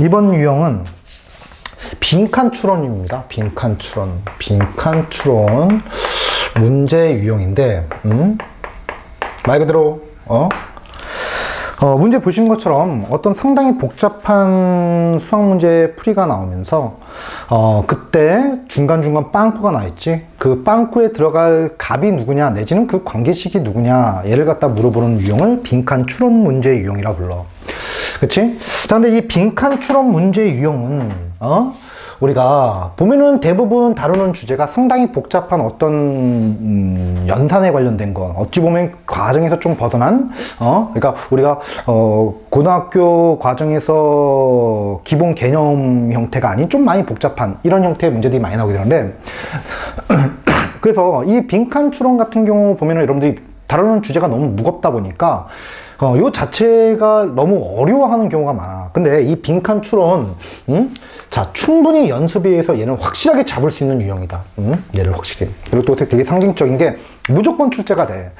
이번 유형은 빈칸 추론입니다. 빈칸 추론 문제 유형인데, 말 그대로 문제 보신 것처럼 어떤 상당히 복잡한 수학 문제 풀이가 나오면서 그때 중간중간 빵꾸가 나 있지. 그 빵꾸에 들어갈 값이 누구냐 내지는 그 관계식이 누구냐 얘를 갖다 물어보는 유형을 빈칸 추론 문제 유형이라 불러. 그치? 자, 근데 이 빈칸 추론 문제 유형은 우리가 보면은 대부분 다루는 주제가 상당히 복잡한 어떤 연산에 관련된 거, 어찌 보면 과정에서 좀 벗어난 그러니까 우리가 고등학교 과정에서 기본 개념 형태가 아닌 좀 많이 복잡한 이런 형태의 문제들이 많이 나오게 되는데 그래서 이 빈칸 추론 같은 경우 보면은 여러분들이 다루는 주제가 너무 무겁다 보니까 요 자체가 너무 어려워하는 경우가 많아. 근데 이 빈칸 추론, 자, 충분히 연습에 의해서 얘는 확실하게 잡을 수 있는 유형이다. 얘를 확실히. 그리고 또 되게 상징적인 게 무조건 출제가 돼.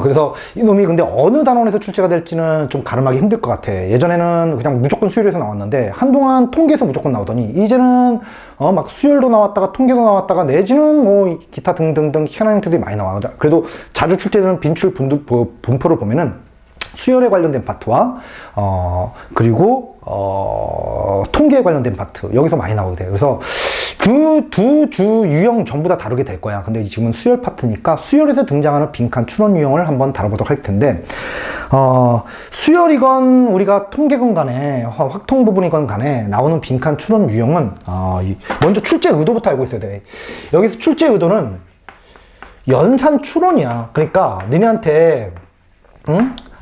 그래서 이놈이 근데 어느 단원에서 출제가 될지는 좀 가늠하기 힘들 것 같아. 예전에는 그냥 무조건 수열에서 나왔는데 한동안 통계에서 무조건 나오더니 이제는 막 수열도 나왔다가 통계도 나왔다가 내지는 뭐 기타 등등등 희한한 형태들이 많이 나와. 그래도 자주 출제되는 빈출 분포를 보면은 수열에 관련된 파트와 그리고 통계에 관련된 파트 여기서 많이 나오게 돼요. 그래서 그 두 주 유형 전부 다 다루게 될 거야. 근데 지금은 수열 파트니까 수열에서 등장하는 빈칸 추론 유형을 한번 다뤄보도록 할 텐데 수열이건 우리가 통계건 간에 확통 부분이건 간에 나오는 빈칸 추론 유형은 먼저 출제 의도부터 알고 있어야 돼. 여기서 출제 의도는 연산 추론이야. 그러니까 너네한테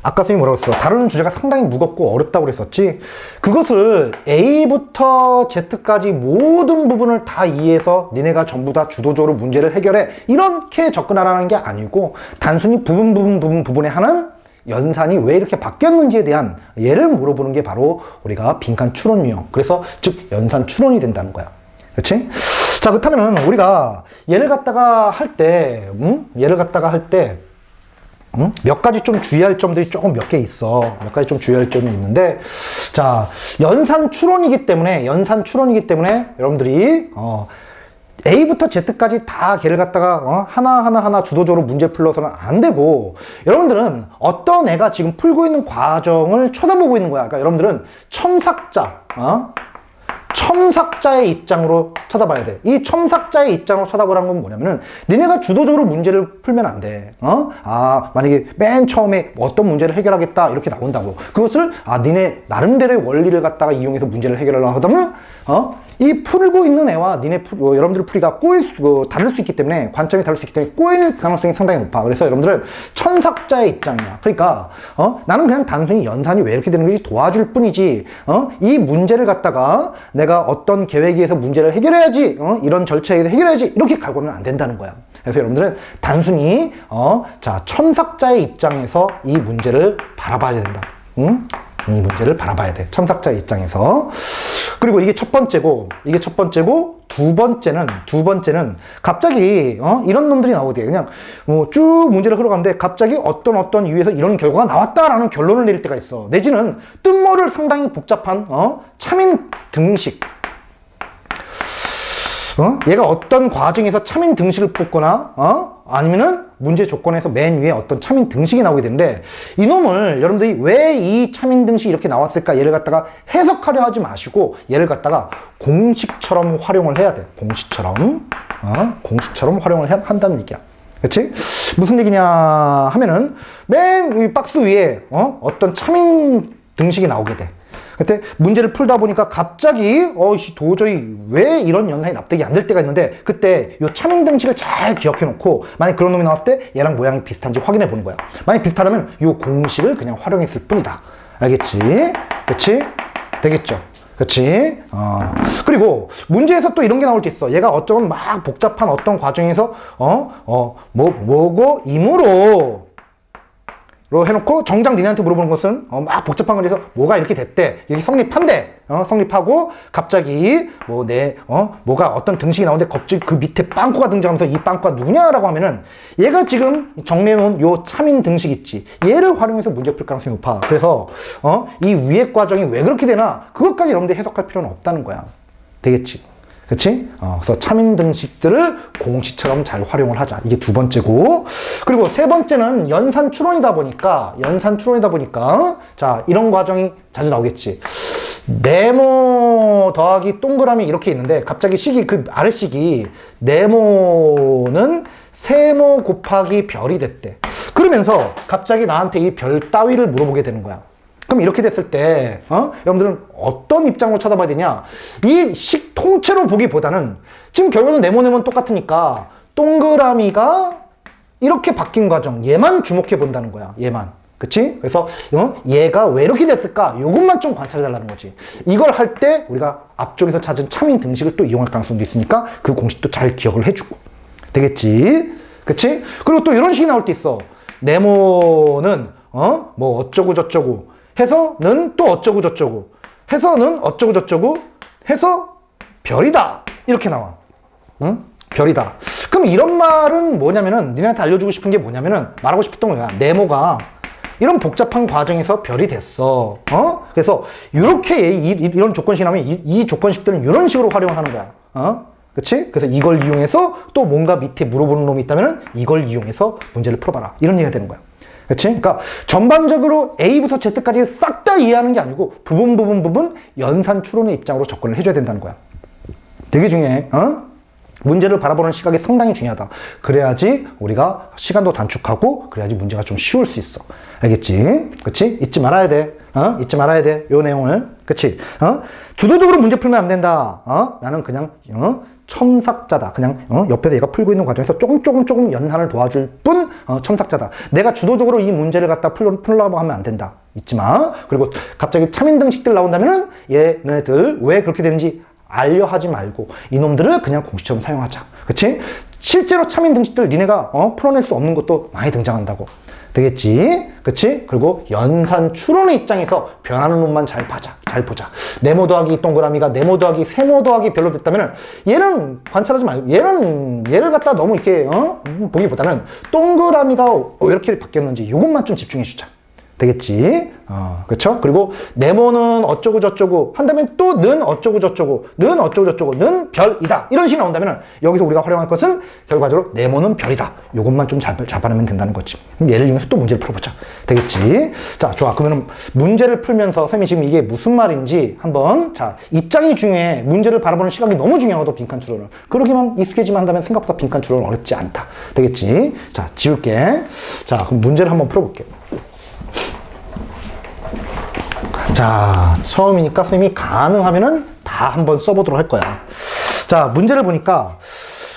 아까 선생님이 뭐라고 했어? 다루는 주제가 상당히 무겁고 어렵다고 그랬었지? 그것을 A부터 Z까지 모든 부분을 다 이해해서 니네가 전부 다 주도적으로 문제를 해결해. 이렇게 접근하라는 게 아니고 단순히 부분에 하는 연산이 왜 이렇게 바뀌었는지에 대한 예를 물어보는 게 바로 우리가 빈칸 추론 유형. 그래서 즉 연산 추론이 된다는 거야. 그렇지? 자, 그렇다면 우리가 얘를 갖다가 할 때, 몇 가지 좀 주의할 점들이 조금 몇 개 있어. 몇 가지 좀 주의할 점이 있는데, 자, 연산 추론이기 때문에 여러분들이 A부터 Z까지 다 걔를 갖다가 하나 주도적으로 문제 풀러서는 안 되고, 여러분들은 어떤 애가 지금 풀고 있는 과정을 쳐다보고 있는 거야. 그러니까 여러분들은 첨삭자의 입장으로 쳐다봐야 돼. 이 첨삭자의 입장으로 쳐다보라는 건 뭐냐면은 니네가 주도적으로 문제를 풀면 안 돼. 만약에 맨 처음에 어떤 문제를 해결하겠다 이렇게 나온다고. 그것을 니네 나름대로의 원리를 갖다가 이용해서 문제를 해결하려고 하다면 이 풀고 있는 애와 여러분들 풀이가 다를 수 있기 때문에, 관점이 다를 수 있기 때문에 꼬일 가능성이 상당히 높아. 그래서 여러분들은 첨삭자의 입장이야. 그러니까 나는 그냥 단순히 연산이 왜 이렇게 되는 건지 도와줄 뿐이지 이 문제를 갖다가 내가 어떤 계획에 의해서 문제를 해결해야지 이런 절차에 의해서 해결해야지 이렇게 가고는 안 된다는 거야. 그래서 여러분들은 단순히 자, 첨삭자의 입장에서 이 문제를 바라봐야 된다. 이 문제를 바라봐야 돼. 첨삭자의 입장에서. 그리고 이게 첫 번째고 두 번째는 갑자기 이런 놈들이 나오대. 그냥 쭉 문제를 흘러가는데 갑자기 어떤 이유에서 이런 결과가 나왔다라는 결론을 내릴 때가 있어. 내지는 뜻모를 상당히 복잡한 차민 등식. 얘가 어떤 과정에서 차민 등식을 뽑거나 아니면은 문제 조건에서 맨 위에 어떤 차민 등식이 나오게 되는데, 이놈을 여러분들이 왜 이 차민 등식이 이렇게 나왔을까 얘를 갖다가 해석하려 하지 마시고 얘를 갖다가 공식처럼 활용을 해야 돼. 공식처럼 활용을 한다는 얘기야. 그치? 무슨 얘기냐 하면은 맨 이 박스 위에 어떤 차민 등식이 나오게 돼. 그때 문제를 풀다 보니까 갑자기 도저히 왜 이런 연산이 납득이 안 될 때가 있는데, 그때 요 차민 등식을 잘 기억해 놓고 만약 그런 놈이 나왔을 때 얘랑 모양이 비슷한지 확인해 보는 거야. 만약 비슷하다면 요 공식을 그냥 활용했을 뿐이다. 알겠지? 그치? 되겠죠? 그치? 그리고 문제에서 또 이런 게 나올 때 있어. 얘가 어쩌면 막 복잡한 어떤 과정에서 뭐고 임으로 해놓고 정작 니네한테 물어보는 것은 막 복잡한 건데서 뭐가 이렇게 됐대, 이렇게 성립한대, 성립하고 갑자기 뭐가 어떤 등식이 나오는데 갑자기 그 밑에 빵꾸가 등장하면서 이 빵꾸가 누구냐라고 하면은 얘가 지금 정리해놓은 요 참인 등식 있지, 얘를 활용해서 문제 풀 가능성이 높아. 그래서 이 위의 과정이 왜 그렇게 되나 그것까지 여러분들 해석할 필요는 없다는 거야. 되겠지? 그치? 그래서 참인 등식들을 공식처럼 잘 활용을 하자. 이게 두 번째고. 그리고 세 번째는 연산 추론이다 보니까, 자, 이런 과정이 자주 나오겠지. 네모 더하기 동그라미 이렇게 있는데, 갑자기 식이, 그 아래 식이, 네모는 세모 곱하기 별이 됐대. 그러면서 갑자기 나한테 이 별 따위를 물어보게 되는 거야. 그럼 이렇게 됐을 때 여러분들은 어떤 입장으로 쳐다봐야 되냐? 이 식 통째로 보기보다는 지금 결국은 네모네모는 똑같으니까 동그라미가 이렇게 바뀐 과정, 얘만 주목해 본다는 거야. 얘만. 그치? 그래서 얘가 왜 이렇게 됐을까? 이것만 좀 관찰해 달라는 거지. 이걸 할 때 우리가 앞쪽에서 찾은 참인 등식을 또 이용할 가능성도 있으니까 그 공식도 잘 기억을 해주고. 되겠지? 그치? 그리고 또 이런 식이 나올 때 있어. 네모는 뭐 어쩌고 저쩌고 해서는 또 어쩌고 저쩌고 해서는 어쩌고 저쩌고 해서 별이다, 이렇게 나와. 응? 별이다. 그럼 이런 말은 뭐냐면은, 니네한테 알려주고 싶은 게 뭐냐면은, 말하고 싶었던 거야. 네모가 이런 복잡한 과정에서 별이 됐어. 그래서 이렇게 이런 조건식이 나오면 이 조건식들은 이런 식으로 활용을 하는 거야. 그치? 그래서 이걸 이용해서 또 뭔가 밑에 물어보는 놈이 있다면은 이걸 이용해서 문제를 풀어봐라, 이런 얘기가 되는 거야. 그치? 그러니까 전반적으로 A부터 Z까지 싹 다 이해하는 게 아니고 부분 연산 추론의 입장으로 접근을 해줘야 된다는 거야. 되게 중요해. 문제를 바라보는 시각이 상당히 중요하다. 그래야지 우리가 시간도 단축하고 그래야지 문제가 좀 쉬울 수 있어. 알겠지? 그치? 잊지 말아야 돼. 잊지 말아야 돼. 요 내용을. 그치? 주도적으로 문제 풀면 안 된다. 나는 그냥 첨삭자다. 그냥 옆에서 얘가 풀고 있는 과정에서 조금 연산을 도와줄 뿐 첨삭자다. 내가 주도적으로 이 문제를 갖다 풀려고 하면 안 된다. 잊지 마. 그리고 갑자기 참인 등식들 나온다면은 얘네들 왜 그렇게 되는지 알려하지 말고 이놈들을 그냥 공식처럼 사용하자. 그치? 실제로 참인 등식들 니네가 풀어낼 수 없는 것도 많이 등장한다고. 되겠지? 그치? 그리고 연산 추론의 입장에서 변하는 놈만 잘 보자. 네모 더하기 동그라미가 네모 더하기 세모 더하기 별로 됐다면 얘는 관찰하지 말고 얘를 갖다 너무 이렇게 보기보다는 동그라미가 왜 이렇게 바뀌었는지 이것만 좀 집중해 주자. 되겠지? 그쵸? 그리고 네모는 어쩌고 저쩌고 한다면 또 는 어쩌고 저쩌고 는 별이다, 이런 식이 나온다면 여기서 우리가 활용할 것은 결과적으로 네모는 별이다, 요것만 좀 잡아내면 된다는 거지. 얘를 이용해서 또 문제를 풀어보자. 되겠지? 자, 좋아. 그러면 문제를 풀면서 선생님이 지금 이게 무슨 말인지 한번, 자, 입장이 중요해. 문제를 바라보는 시각이 너무 중요하거든, 빈칸 추론을. 그러기만 익숙해지만 한다면 생각보다 빈칸 추론은 어렵지 않다. 되겠지? 자, 지울게. 자, 그럼 문제를 한번 풀어볼게요. 자, 처음이니까 선생님이 가능하면은 다 한번 써보도록 할 거야. 자, 문제를 보니까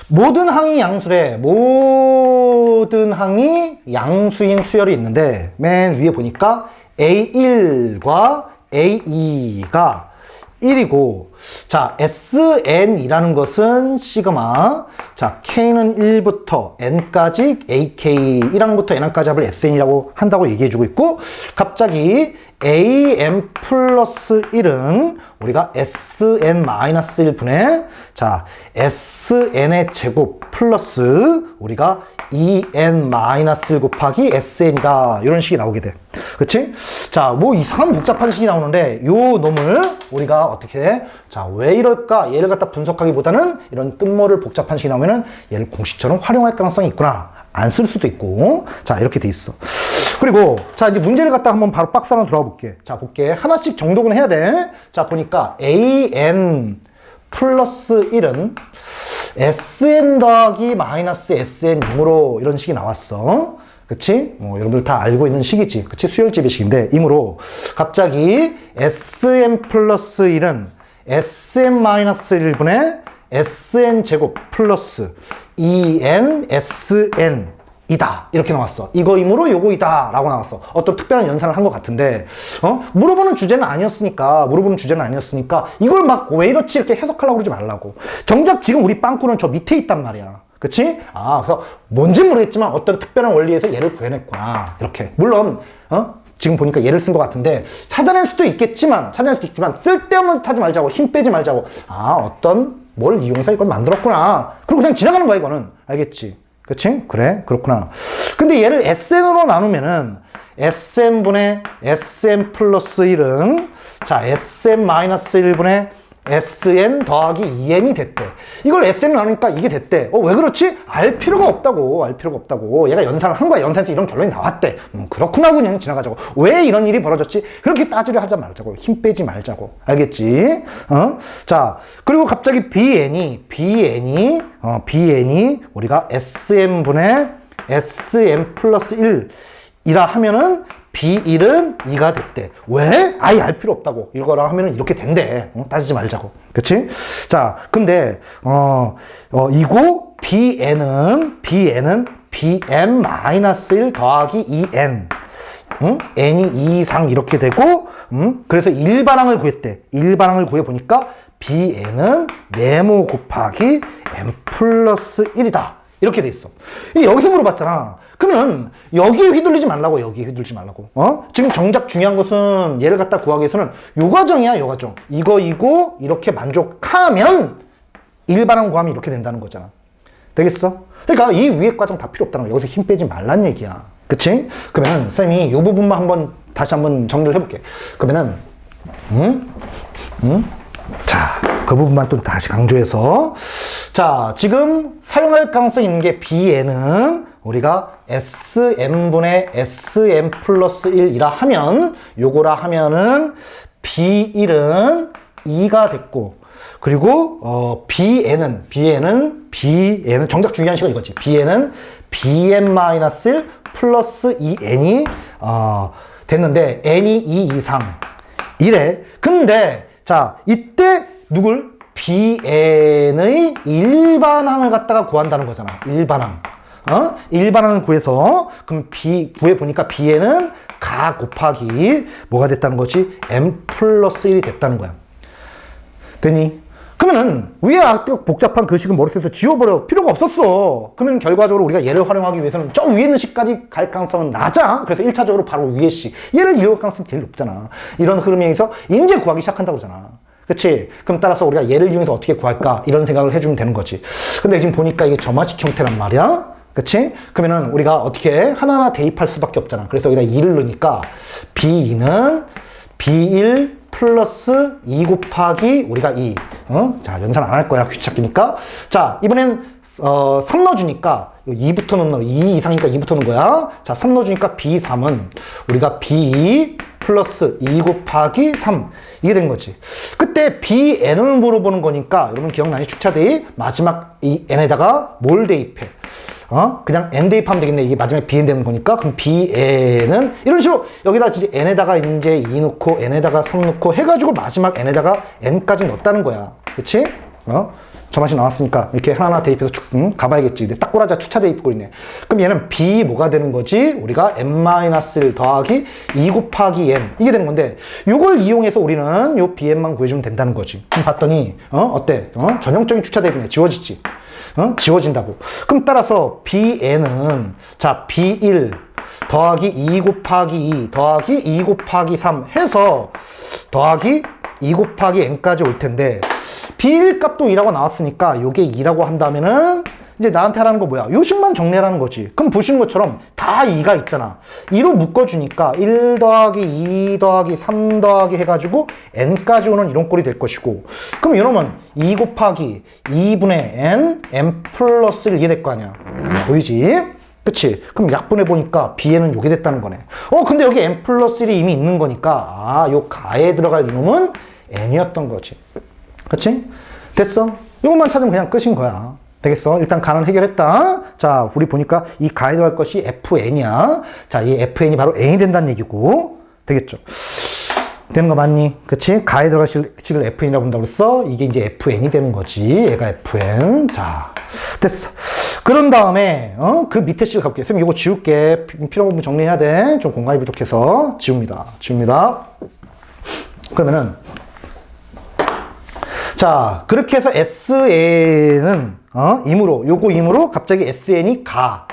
모든 항이 양수래. 모든 항이 양수인 수열이 있는데 맨 위에 보니까 A1과 A2가 1이고, 자, SN이라는 것은 시그마, 자, K는 1부터 N까지 AK, 1항부터 N항까지 합을 SN이라고 한다고 얘기해주고 있고, 갑자기 AM 플러스 1은 우리가 SN-1분의, 자, SN의 제곱 플러스 우리가 2N-1 곱하기 SN이다. 이런 식이 나오게 돼. 그치? 자, 뭐 이상한 복잡한 식이 나오는데 요 놈을 우리가 어떻게 해? 자, 왜 이럴까? 얘를 갖다 분석하기보다는 이런 뜬모를 복잡한 식이 나오면은 얘를 공식처럼 활용할 가능성이 있구나. 안 쓸 수도 있고. 자, 이렇게 돼 있어. 그리고 자, 이제 문제를 갖다 한번 바로 박스 하나 들어가 볼게. 자, 볼게. 하나씩 정독은 해야 돼. 자, 보니까 AN 플러스 1은 SN 더하기 마이너스 SN0으로 이런 식이 나왔어. 그치? 여러분들 다 알고 있는 식이지. 그치? 수열집의 식인데, 이므로 갑자기 SN 플러스 1은 SN 마이너스 1분의 SN 제곱 플러스 2N SN 이다, 이렇게 나왔어. 이거이므로 요거이다 라고 나왔어. 어떤 특별한 연산을 한 것 같은데, 물어보는 주제는 아니었으니까 이걸 막 왜 이렇지 이렇게 해석하려고 그러지 말라고. 정작 지금 우리 빵꾸는 저 밑에 있단 말이야. 그치? 그래서 뭔진 모르겠지만 어떤 특별한 원리에서 얘를 구해냈구나. 이렇게. 물론, 지금 보니까 얘를 쓴 것 같은데, 찾아낼 수도 있겠지만, 쓸데없는 짓 하지 말자고, 힘 빼지 말자고. 어떤 뭘 이용해서 이걸 만들었구나. 그리고 그냥 지나가는 거야, 이거는. 알겠지? 그치? 그래? 그렇구나. 근데 얘를 SN으로 나누면은, SN분의 SN 플러스 1은, 자, SN 마이너스 1분의 SN 더하기 2N이 됐대. 이걸 SN으로 나누니까 이게 됐대. 왜 그렇지? 알 필요가 없다고. 얘가 연산을 한 거야. 연산에서 이런 결론이 나왔대. 그렇구나. 그냥 지나가자고. 왜 이런 일이 벌어졌지? 그렇게 따지려 하지 말자고. 힘 빼지 말자고. 알겠지? 자, 그리고 갑자기 BN이 우리가 SN분의 SN 플러스 1이라 하면은 B1은 2가 됐대. 왜? 아예 알 필요 없다고. 이거랑 하면은 이렇게 된대. 따지지 말자고. 그치? 자, 근데, 이고 BN은 BN-1 더하기 2N. N이 2 이상 이렇게 되고, 그래서 일반항을 구했대. 일반항을 구해보니까 BN은 네모 곱하기 N 플러스 1이다. 이렇게 돼 있어. 여기서 물어봤잖아. 그러면 여기에 휘둘리지 말라고. 지금 정작 중요한 것은 얘를 갖다 구하기 위해서는 요 과정이야. 이거 이렇게 만족하면 일반항 구하면 이렇게 된다는 거잖아. 되겠어? 그러니까 이 위에 과정 다 필요 없다는 거야. 여기서 힘 빼지 말란 얘기야. 그치? 그러면 쌤이 이 부분만 다시 한번 정리를 해볼게. 그러면은 자, 그 부분만 또 다시 강조해서, 자, 지금 사용할 가능성이 있는 게 BN은 우리가 SN분의 SN 플러스 1이라 하면, 요거라 하면은 B1은 2가 됐고, 그리고 BN은 정작 중요한 시간 이거지. BN은 BN-1 플러스 2N이 됐는데 N이 2 이상 이래. 근데 자, 이때 누굴? BN의 일반항을 갖다가 구한다는 거잖아. 일반항을 구해서, 그럼 구해보니까 BN은 가 곱하기 뭐가 됐다는 거지? M 플러스 1이 됐다는 거야. 되니? 그러면은 위에 아까 복잡한 그 식은 머릿속에서 지워버려. 필요가 없었어. 그러면 결과적으로 우리가 얘를 활용하기 위해서는 저 위에 있는 식까지 갈 가능성은 낮아. 그래서 1차적으로 바로 위에 식. 얘를 이용할 가능성이 제일 높잖아. 이런 흐름에 의해서 이제 구하기 시작한다고 그러잖아. 그치? 그럼 따라서 우리가 얘를 이용해서 어떻게 구할까? 이런 생각을 해주면 되는 거지. 근데 지금 보니까 이게 점화식 형태란 말이야. 그치? 그러면은 우리가 어떻게 하나하나 대입할 수밖에 없잖아. 그래서 여기다 2를 넣으니까 B2는 B1 플러스 2 곱하기 우리가 2. 자, 연산 안 할 거야. 귀찮기니까. 자, 이번엔 3 넣어주니까 2부터 넣는 2 이상이니까 2부터 넣는 거야. 자, 3 넣어주니까 B3은 우리가 B2 플러스 2 곱하기 3. 이게 된 거지. 그때 BN을 물어보는 거니까 여러분 기억나요? 주차 대입 마지막 이 N에다가 뭘 대입해? 그냥 N 대입하면 되겠네. 이게 마지막에 BN 되는 거니까. 그럼 BN은 이런 식으로 여기다 이제 N에다가 이제 2 넣고 N에다가 3 넣고 해가지고 마지막 N에다가 N까지 넣었다는 거야. 그치? 점화식 나왔으니까 이렇게 하나하나 대입해서 쭉 가봐야겠지. 근데 딱 꼬라자 투차 대입고 있네. 그럼 얘는 B 뭐가 되는 거지? 우리가 n-1 더하기 2 곱하기 n 이게 되는 건데 요걸 이용해서 우리는 요 bn만 구해주면 된다는 거지. 그럼 봤더니 어때? 전형적인 투차 대입이네. 지워지지? 지워진다고. 그럼 따라서 bn은 자 b1 더하기 2 곱하기 2 더하기 2 곱하기 3 해서 더하기 2 곱하기 n까지 올 텐데 B1 값도 2라고 나왔으니까 요게 2라고 한다면은 이제 나한테 하라는 거 뭐야? 요 식만 정리하라는 거지. 그럼 보시는 것처럼 다 2가 있잖아. 2로 묶어주니까 1 더하기 2 더하기 3 더하기 해가지고 n까지 오는 이런 꼴이 될 것이고 그럼 이러면 2 곱하기 2분의 n 플러스 1 이게 될 거 아니야. 보이지? 그치? 그럼 약분해 보니까 bn은 요게 됐다는 거네. 근데 여기 n 플러스 1이 이미 있는 거니까 요 가에 들어갈 이놈은 n이었던 거지. 그치? 됐어? 이것만 찾으면 그냥 끝인 거야. 되겠어? 일단 가는 해결했다. 자, 우리 보니까 이 가에 들어갈 것이 fn이야. 자, 이 fn이 바로 n이 된다는 얘기고. 되겠죠? 되는 거 맞니? 그치? 가에 들어갈 식을 fn이라고 본다고 그랬어? 이게 이제 fn이 되는 거지. 얘가 fn. 자, 됐어. 그런 다음에, 그 밑에 식을 가볼게. 선생님, 이거 지울게. 필요한 부분 정리해야 돼. 좀 공간이 부족해서. 지웁니다. 그러면은, 자, 그렇게 해서 SN은, 임으로 갑자기 SN이 가.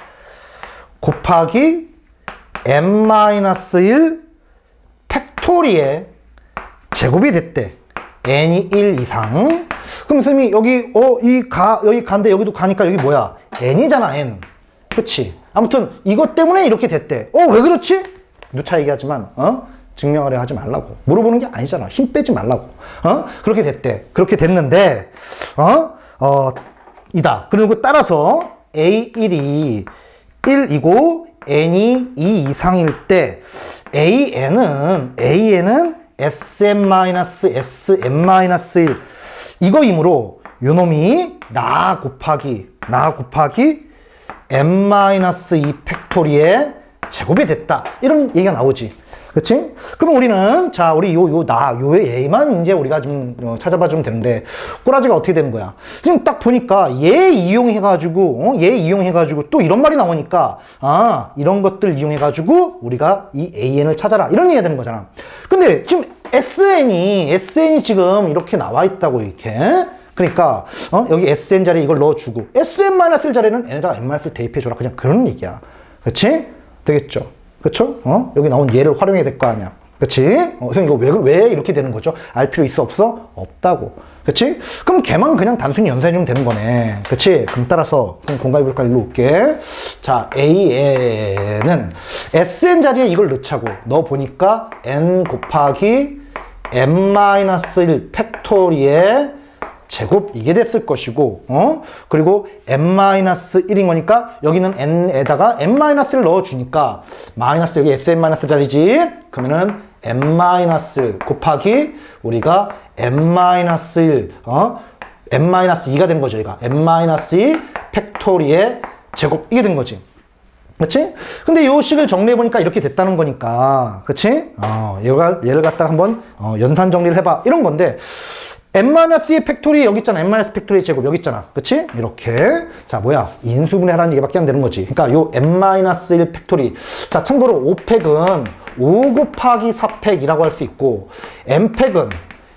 곱하기 n-1 팩토리의 제곱이 됐대. n이 1 이상. 그럼 선생님이 여기, 여기 간데 여기도 가니까 여기 뭐야? n이잖아, n. 그치? 아무튼 이것 때문에 이렇게 됐대. 왜 그렇지? 누차 얘기하지만, 증명하려 하지 말라고. 물어보는 게 아니잖아. 힘 빼지 말라고. 그렇게 됐대. 그렇게 됐는데, 이다. 그리고 따라서 A1이 1이고 n이 2 이상일 때 AN은 SM-SM-1 이거이므로 요놈이 나 곱하기 n-2 팩토리의 제곱이 됐다. 이런 얘기가 나오지. 그치? 그럼 우리는, 자, 우리 요의 얘만 이제 우리가 좀 찾아봐 주면 되는데, 꼬라지가 어떻게 되는 거야? 지금 딱 보니까 얘 이용해가지고 또 이런 말이 나오니까, 이런 것들 이용해가지고 우리가 이 AN을 찾아라. 이런 얘기가 되는 거잖아. 근데 지금 SN이 지금 이렇게 나와 있다고, 이렇게. 그러니까, 여기 SN 자리에 이걸 넣어주고, SM-1 자리에는 n에다가 n-1 대입해줘라. 그냥 그런 얘기야. 그치? 되겠죠? 그쵸? 여기 나온 얘를 활용해야 될 거 아니야. 그치? 선생님, 이거 왜 이렇게 되는 거죠? 알 필요 있어, 없어? 없다고. 그치? 그럼 걔만 그냥 단순히 연산해주면 되는 거네. 그치? 그럼 따라서, 공간해볼까? 일로 올게. 자, AN은 SN 자리에 이걸 넣자고. 넣어보니까 n 곱하기 n-1 팩토리의 제곱 이게 됐을 것이고, 그리고 n-1인 거니까 여기는 n에다가 n-를 넣어주니까 마이너스, 여기 sn- 자리지. 그러면은 n- 곱하기 우리가 n-1 n-2가 된 거죠. 얘가 n-2 팩토리의 제곱 이게 된 거지. 그치? 근데 요 식을 정리해보니까 이렇게 됐다는 거니까, 그치? 얘를 갖다가 한번 연산 정리를 해봐. 이런 건데, n-2의 팩토리 여기 있잖아. n-2 팩토리 제곱 여기 있잖아. 그치? 이렇게. 자, 뭐야? 인수분해 하라는 얘기밖에 안 되는 거지. 그러니까 요 n-1 팩토리. 자, 참고로 5팩은 5 곱하기 4팩이라고 할 수 있고, n팩은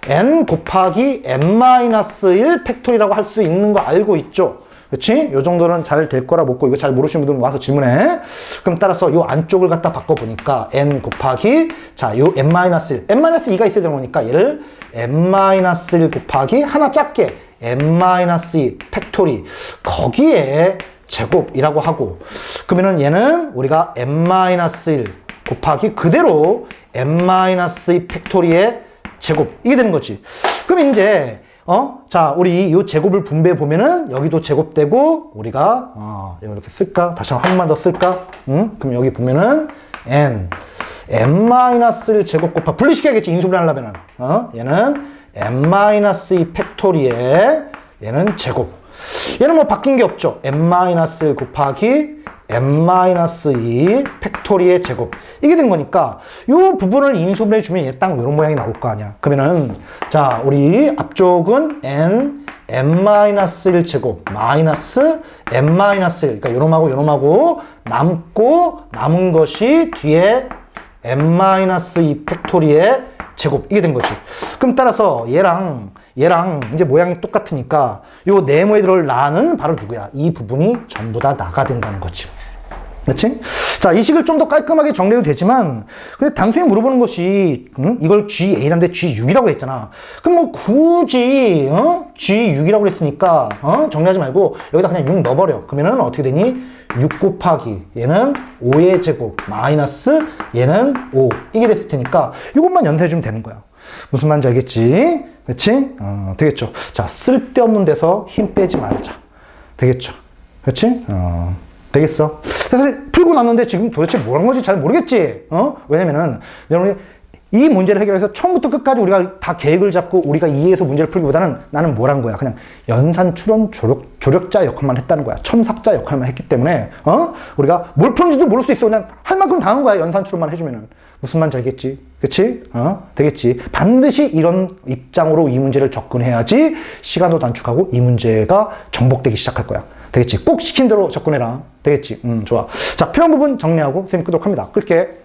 n 곱하기 n-1 팩토리라고 할 수 있는 거 알고 있죠? 그치? 요 정도는 잘 될 거라 먹고, 이거 잘 모르시는 분들은 와서 질문해. 그럼 따라서 요 안쪽을 갖다 바꿔보니까 n 곱하기, 자, 요 n-2가 있어야 되는 거니까 얘를 n-1 곱하기 하나 작게 n-2 팩토리 거기에 제곱이라고 하고, 그러면은 얘는 우리가 n-1 곱하기 그대로 n-2 팩토리의 제곱 이게 되는 거지. 그럼 이제 자, 우리 이 제곱을 분배해 보면은 여기도 제곱되고 우리가 이렇게 쓸까? 다시 한 번만 더 쓸까? 그럼 여기 보면은 n-1 제곱 곱하 분리시켜야겠지. 인수분해 하려면은 얘는 n-2 팩토리에 얘는 제곱. 얘는 뭐 바뀐 게 없죠. n-1 곱하기 n-2 팩토리의 제곱 이게 된 거니까 이 부분을 인수분해 주면 얘 딱 이런 모양이 나올 거 아니야. 그러면은 자, 우리 앞쪽은 n-1 제곱 마이너스 n-1 그러니까 요놈하고 남은 것이 뒤에 n-2 팩토리의 제곱 이게 된 거지. 그럼 따라서 얘랑 이제 모양이 똑같으니까 요 네모에 들어올 나는 바로 누구야? 이 부분이 전부 다 나가 된다는 거지. 그렇지? 자, 이 식을 좀 더 깔끔하게 정리해도 되지만, 근데 단순히 물어보는 것이, 이걸 G8인데 G6이라고 했잖아. 그럼 뭐 굳이, G6이라고 했으니까, 정리하지 말고, 여기다 그냥 6 넣어버려. 그러면은 어떻게 되니? 6 곱하기, 얘는 5의 제곱, 마이너스, 얘는 5. 이게 됐을 테니까, 이것만 연산해주면 되는 거야. 무슨 말인지 알겠지? 그렇지? 되겠죠. 자, 쓸데없는 데서 힘 빼지 말자. 되겠죠? 그렇지? 되겠어? 사실 풀고 났는데 지금 도대체 뭐라는 건지 잘 모르겠지? 왜냐면은 여러분이 이 문제를 해결해서 처음부터 끝까지 우리가 다 계획을 잡고 우리가 이해해서 문제를 풀기보다는 나는 뭐란 거야? 그냥 연산, 추론, 조력자 역할만 했다는 거야. 첨삭자 역할만 했기 때문에 우리가 뭘 푸는지도 모를 수 있어. 그냥 할 만큼 다 한 거야. 연산, 추론만 해주면은. 무슨 말인지 알겠지? 그치? 되겠지? 반드시 이런 입장으로 이 문제를 접근해야지 시간도 단축하고 이 문제가 정복되기 시작할 거야. 되겠지? 꼭 시킨 대로 접근해라. 되겠지? 좋아. 자, 필요한 부분 정리하고 선생님 끄도록 합니다. 끌게.